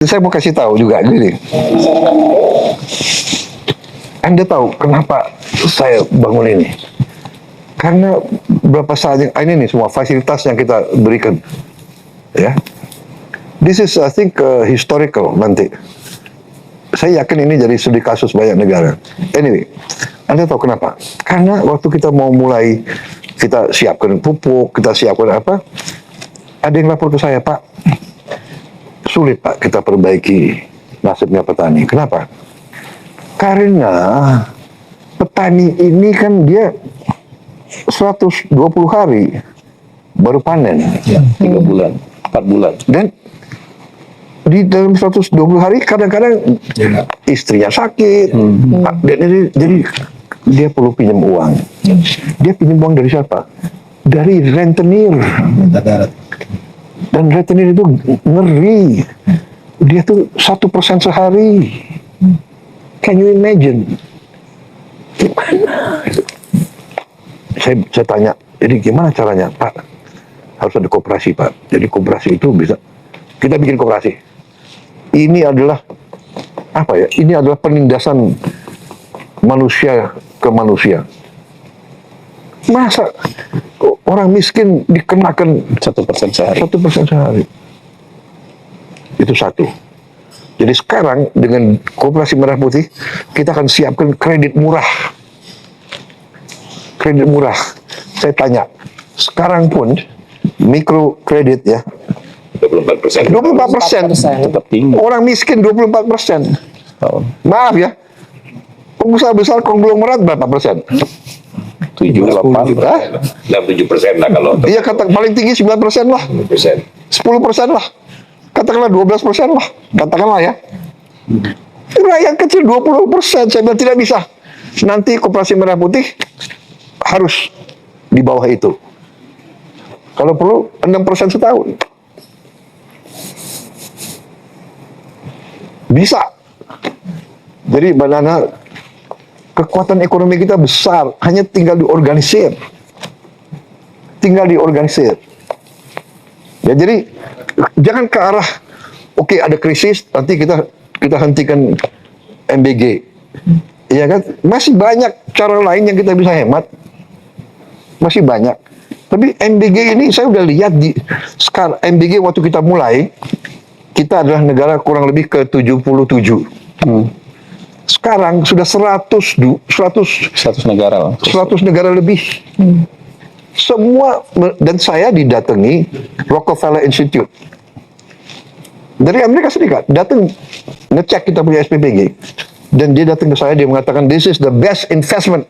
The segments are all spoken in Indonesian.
Saya mau kasih tahu juga gini. Anda tahu kenapa saya bangun ini? Karena berapa saat yang ini nih semua fasilitas yang kita berikan, ya. This is I think historical nanti. Saya yakin ini jadi studi kasus banyak negara. Anyway, Anda tahu kenapa? Karena waktu kita mau mulai, kita siapkan pupuk, kita siapkan apa? Ada yang lapor ke saya, Pak, sulit Pak kita perbaiki nasibnya petani. Kenapa? Karena petani ini kan dia 120 hari baru panen. Ya, 3 bulan, 4 bulan. Dan di dalam 120 hari kadang-kadang istrinya sakit. Dan ini, jadi dia perlu pinjam uang. Dia pinjam uang dari siapa? Dari rentenir. Dan rentenir itu ngeri. Dia tuh 1% sehari. Can you imagine? Gimana? Saya tanya, jadi gimana caranya? Pak, harus ada koperasi, Pak. Jadi koperasi itu bisa, kita bikin koperasi. Ini adalah, apa ya, ini adalah penindasan manusia ke manusia. Masa orang miskin dikenakan 1% sehari. 1% sehari? Itu satu. Jadi sekarang dengan Koperasi Merah Putih, kita akan siapkan kredit murah. Kredit murah. Saya tanya, sekarang pun mikro kredit ya, 24%. 24%. Tetap tinggi. Orang miskin 24%. Oh, Maaf ya, pengusaha besar konglomerat berapa persen? 7, 8, Hah? 7% lah kalau. Iya, kata paling tinggi 9% lah, 10%. 10% lah, katakanlah 12% lah, katakanlah ya. Rakyat kecil 20%, saya bilang tidak bisa. Nanti Koperasi Merah Putih harus di bawah itu. Kalau perlu 6% setahun. Bisa. Jadi Banana, kekuatan ekonomi kita besar, hanya tinggal diorganisir. Tinggal diorganisir. Ya, jadi jangan ke arah oke, ada krisis, nanti kita hentikan MBG. Iya kan? Masih banyak cara lain yang kita bisa hemat. Masih banyak. Tapi MBG ini saya udah lihat di sekarang MBG waktu kita mulai, kita adalah negara kurang lebih ke 77. Sekarang sudah 100 negara. 100 negara lebih. Semua, dan saya didatangi Rockefeller Institute dari Amerika Serikat, datang ngecek kita punya SPPG, dan dia datang ke saya, dia mengatakan this is the best investment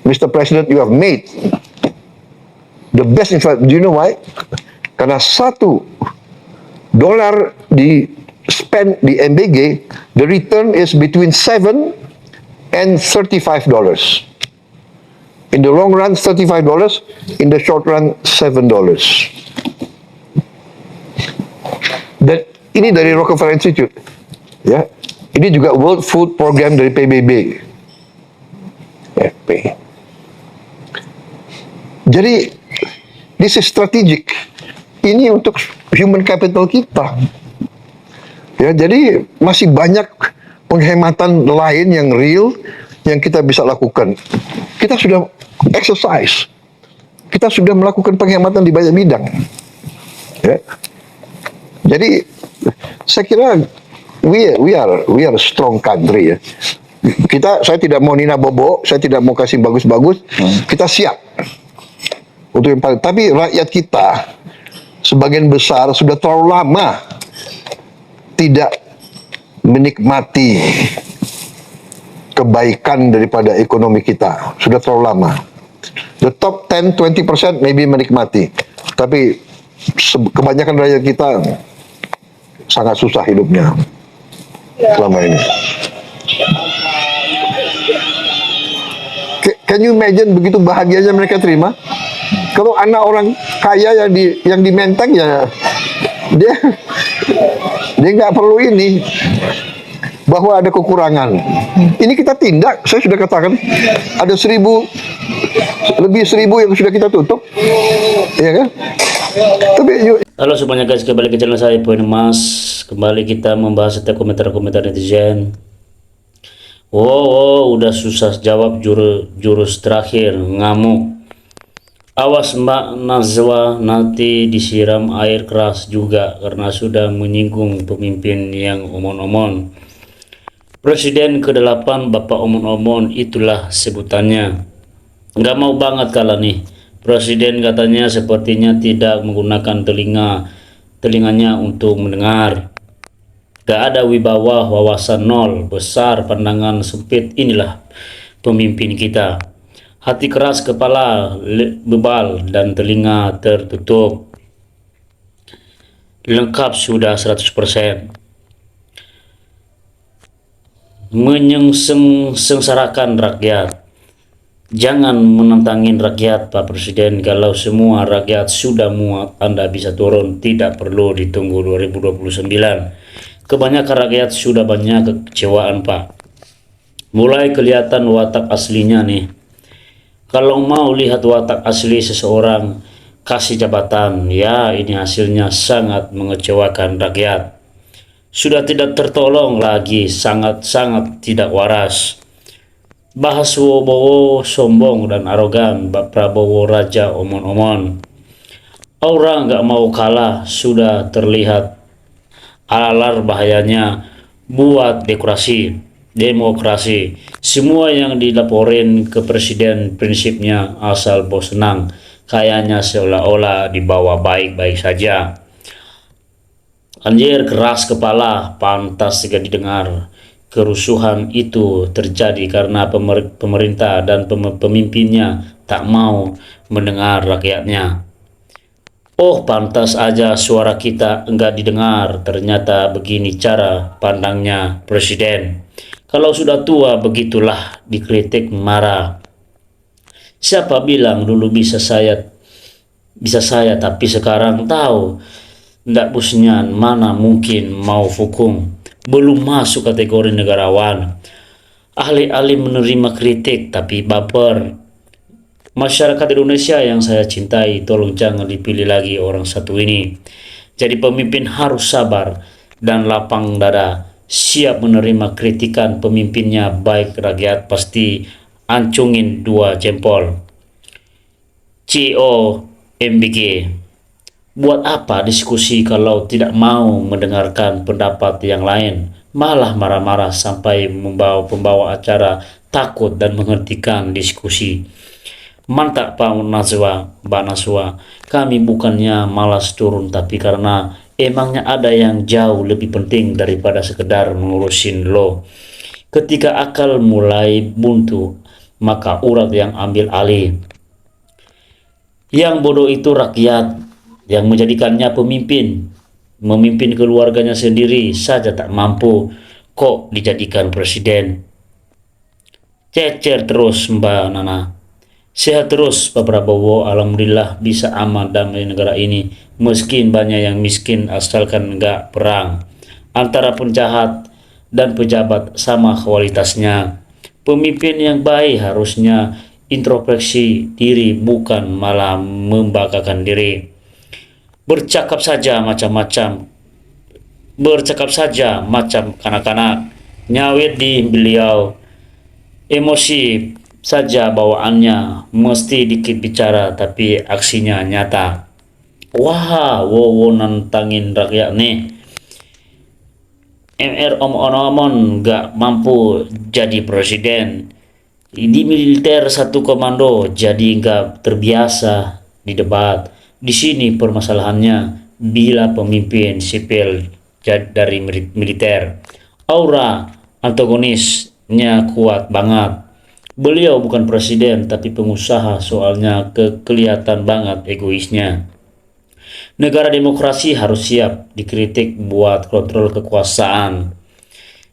Mr. President you have made. The best investment. Do you know why? Karena $1 di spend di MBG, the return is between $7 and $35. In the long run, $35. In the short run, $7. Dan ini dari Rockefeller Institute. Ya, ini juga World Food Program dari PBB. FP. Jadi, this is strategic. Ini untuk human capital kita. Ya, jadi masih banyak penghematan lain yang real yang kita bisa lakukan. Kita sudah exercise. Kita sudah melakukan penghematan di banyak bidang. Ya. Jadi saya kira we are a strong country ya. Saya tidak mau nina bobo, saya tidak mau kasih bagus-bagus. Kita siap untuk yang paling. Tapi rakyat kita sebagian besar sudah terlalu lama tidak menikmati kebaikan daripada ekonomi kita. Sudah terlalu lama. The top 10-20% maybe menikmati, tapi kebanyakan rakyat kita sangat susah hidupnya selama ini. Can you imagine begitu bahagianya mereka terima? Kalau anak orang kaya yang di Menteng ya dia nggak perlu ini, bahwa ada kekurangan. Ini kita tindak. Saya sudah katakan ada lebih 1.000 yang sudah kita tutup, ya kan? Tapi Halo semuanya guys, kembali ke channel saya Poin Emas. Kembali kita membahas setiap komentar-komentar netizen. Udah susah jawab jurus terakhir, ngamuk. Awas Mbak Nazwa, nanti disiram air keras juga karena sudah menyinggung pemimpin yang omon-omon. Presiden ke-8 Bapak omon-omon, itulah sebutannya. Nggak mau banget kalah nih. Presiden katanya sepertinya tidak menggunakan telinganya untuk mendengar. Gak ada wibawa, wawasan nol, besar pandangan sempit. Inilah pemimpin kita. Hati keras, kepala bebal, dan telinga tertutup. Lengkap sudah 100%. Menyengsarakan rakyat. Jangan menentangin rakyat Pak Presiden. Kalau semua rakyat sudah muak, Anda bisa turun, tidak perlu ditunggu 2029. Kebanyakan rakyat sudah banyak kekecewaan Pak. Mulai kelihatan watak aslinya nih. Kalau mau lihat watak asli seseorang, kasih jabatan, ya ini hasilnya sangat mengecewakan rakyat. Sudah tidak tertolong lagi, sangat-sangat tidak waras. Bahas Bowo sombong dan arogan, Pak Prabowo Raja omon-omon. Orang nggak mau kalah, sudah terlihat alar bahayanya buat demokrasi. Semua yang dilaporin ke presiden prinsipnya asal bos senang, kayaknya seolah-olah dibawa baik-baik saja. Anjir, keras kepala, pantas jika didengar. Kerusuhan itu terjadi karena pemerintah dan pemimpinnya tak mau mendengar rakyatnya. Oh, pantas aja suara kita enggak didengar. Ternyata begini cara pandangnya presiden. Kalau sudah tua begitulah, dikritik marah. Siapa bilang dulu bisa saya tapi sekarang tahu ndak busnya, mana mungkin mau hukum. Belum masuk kategori negarawan. Ahli-ahli menerima kritik tapi baper. Masyarakat Indonesia yang saya cintai, tolong jangan dipilih lagi orang satu ini. Jadi pemimpin harus sabar dan lapang dada, siap menerima kritikan pemimpinnya. Baik rakyat pasti ancungin 2 jempol. COMBG. Buat apa diskusi kalau tidak mau mendengarkan pendapat yang lain? Malah marah-marah sampai membawa pembawa acara takut dan menghentikan diskusi. Mantap Pak Nazwa, Mbak Nazwa. Kami bukannya malas turun, tapi karena emangnya ada yang jauh lebih penting daripada sekedar mengurusin lo. Ketika akal mulai buntu, maka urat yang ambil alih. Yang bodoh itu rakyat yang menjadikannya pemimpin. Memimpin keluarganya sendiri saja tak mampu, kok dijadikan presiden. Cecer terus Mbak Nana. Sehat terus Pak Prabowo. Alhamdulillah bisa aman damai negara ini. Meski banyak yang miskin asalkan enggak perang. Antara penjahat dan pejabat sama kualitasnya. Pemimpin yang baik harusnya introspeksi diri, bukan malah membanggakan diri. Bercakap saja macam kanak-kanak. Nyawit di beliau. Emosi saja bawaannya, mesti dikit bicara tapi aksinya nyata. Wah, nantangin rakyat nih. MR omon-omon gak mampu jadi presiden. Di militer satu komando, jadi gak terbiasa di debat. Di sini permasalahannya, bila pemimpin sipil dari militer, aura antagonisnya kuat banget. Beliau bukan presiden tapi pengusaha, soalnya kelihatan banget egoisnya. Negara demokrasi harus siap dikritik buat kontrol kekuasaan.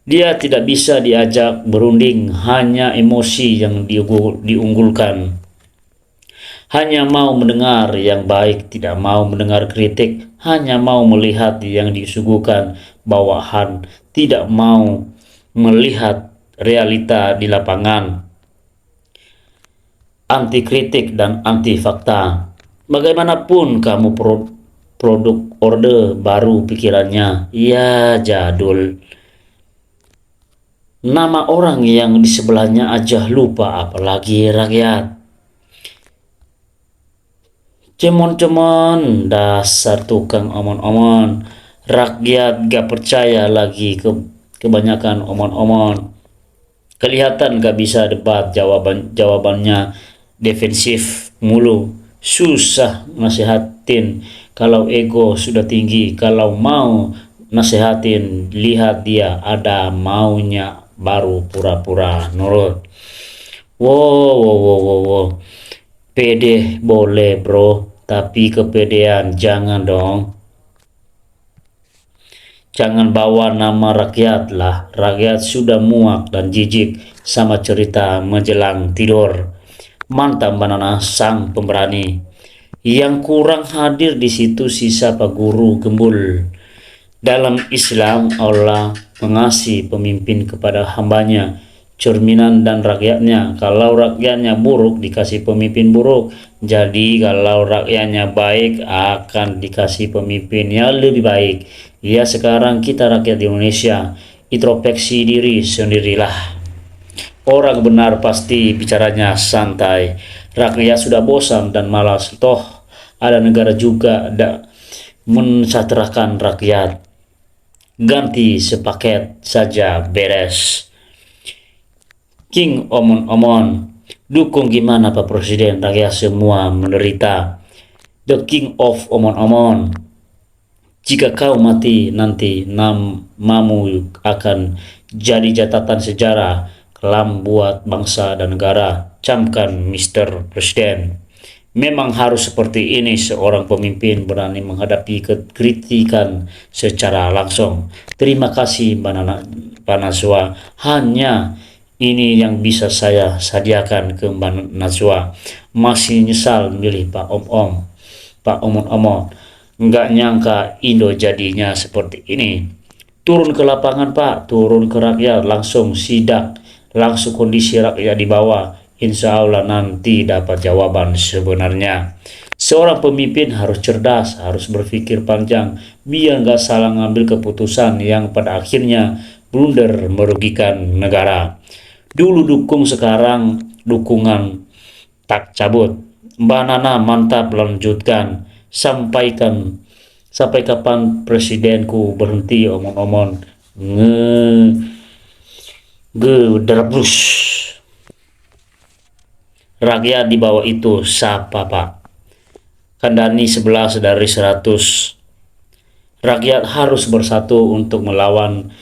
Dia tidak bisa diajak berunding, hanya emosi yang diunggulkan. Hanya mau mendengar yang baik, tidak mau mendengar kritik. Hanya mau melihat yang disuguhkan bawahan, tidak mau melihat realita di lapangan. Anti kritik dan anti fakta. Bagaimanapun kamu produk orde baru pikirannya, ya jadul. Nama orang yang di sebelahnya aja lupa, apalagi rakyat. Cemon-cemon, dasar tukang omon-omon. Rakyat gak percaya lagi kebanyakan omon-omon. Kelihatan gak bisa debat, jawabannya defensif mulu. Susah nasihatin kalau ego sudah tinggi. Kalau mau nasihatin, lihat dia ada maunya, baru pura-pura nurut. Wow. Pede boleh bro, tapi kepedean jangan dong. Jangan bawa nama rakyat lah. Rakyat sudah muak dan jijik sama cerita menjelang tidur. Mantap Banana, sang pemberani. Yang kurang hadir di situ sisa Pak Guru Gembul. Dalam Islam, Allah mengasihi pemimpin kepada hambanya, cerminan dan rakyatnya. Kalau rakyatnya buruk, dikasih pemimpin buruk. Jadi kalau rakyatnya baik, akan dikasih pemimpin yang lebih baik. Ya, sekarang kita rakyat Indonesia, introspeksi diri sendirilah. Orang benar pasti bicaranya santai. Rakyat sudah bosan dan malas. Toh ada negara juga mensejahterakan rakyat. Ganti sepaket saja beres. King omon-omon, dukung gimana Pak Presiden, rakyat semua menderita. The King of omon-omon, jika kau mati nanti namamu akan jadi catatan sejarah kelam buat bangsa dan negara. Camkan Mr. Presiden. Memang harus seperti ini seorang pemimpin berani menghadapi kritikan secara langsung. Terima kasih Mbak Najwa. Hanya ini yang bisa saya sadiakan ke Mbak Najwa. Masih nyesal milih Pak Omon-omon. Nggak nyangka Indo jadinya seperti ini. Turun ke lapangan Pak, turun ke rakyat, langsung sidak, langsung kondisi rakyat di bawah. Insya Allah nanti dapat jawaban sebenarnya. Seorang pemimpin harus cerdas, harus berpikir panjang, biar nggak salah ngambil keputusan yang pada akhirnya blunder merugikan negara. Dulu dukung, sekarang dukungan tak cabut. Mbak Nana mantap, lanjutkan. Sampai kapan presidenku berhenti omong-omong ngedrabus. Rakyat di bawah itu siapa Pak? Kandani 11 dari 100. Rakyat harus bersatu untuk melawan